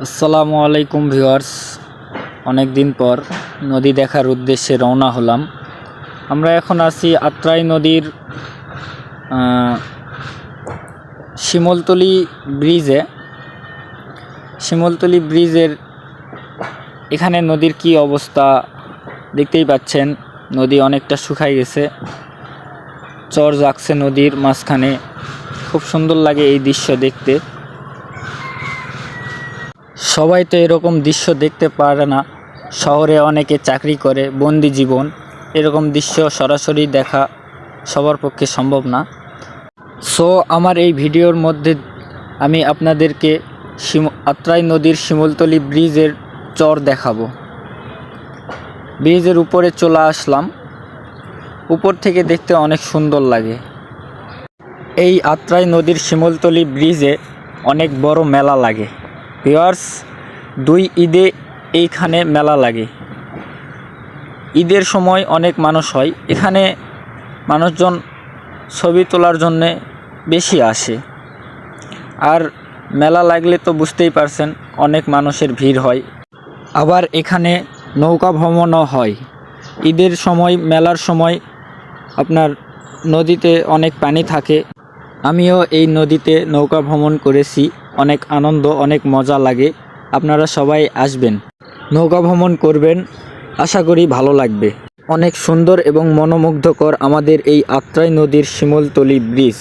আসসালামু আলাইকুম ভিউয়ার্স, অনেক দিন পর নদী দেখার উদ্দেশ্যে রওনা হলাম। আমরা এখন আছি আত্রাই নদীর শিমুলতলি ব্রিজে। শিমুলতলি ব্রিজের এখানে নদীর কি অবস্থা দেখতেই পাচ্ছেন। নদী অনেকটা শুকাই গেছে, চর জাগছে নদীর মাঝখানে। খুব সুন্দর লাগে এই দৃশ্য দেখতে। সবাই তো এরকম দৃশ্য দেখতে পারে না, শহরে অনেকে চাকরি করে, বন্দি জীবন, এরকম দৃশ্য সরাসরি দেখা সবার পক্ষে সম্ভব না। সো আমার এই ভিডিওর মধ্যে আমি আপনাদেরকে আত্রাই নদীর শিমুলতলি ব্রিজের চর দেখাবো। ব্রিজের উপরে চলে আসলাম, উপর থেকে দেখতে অনেক সুন্দর লাগে। এই আত্রাই নদীর শিমুলতলি ব্রিজে অনেক বড় মেলা লাগে ভিউয়ার্স। 2 ঈদে এইখানে মেলা লাগে। ঈদের সময় অনেক মানুষ হয় এখানে, মানুষজন ছবি তোলার জন্যে বেশি আসে। আর মেলা লাগলে তো বুঝতেই পারছেন, অনেক মানুষের ভিড় হয়। আবার এখানে নৌকা ভ্রমণও হয় ঈদের সময়। মেলার সময় আপনার নদীতে অনেক পানি থাকে। আমিও এই নদীতে নৌকা ভ্রমণ করেছি, অনেক আনন্দ, অনেক মজা লাগে। আপনারা সবাই আসবেন, নৌকা ভ্রমণ করবেন, আশা করি ভালো লাগবে। অনেক সুন্দর এবং মনোমুগ্ধকর আমাদের এই আত্রাই নদীর শিমুলতলি ব্রিজ।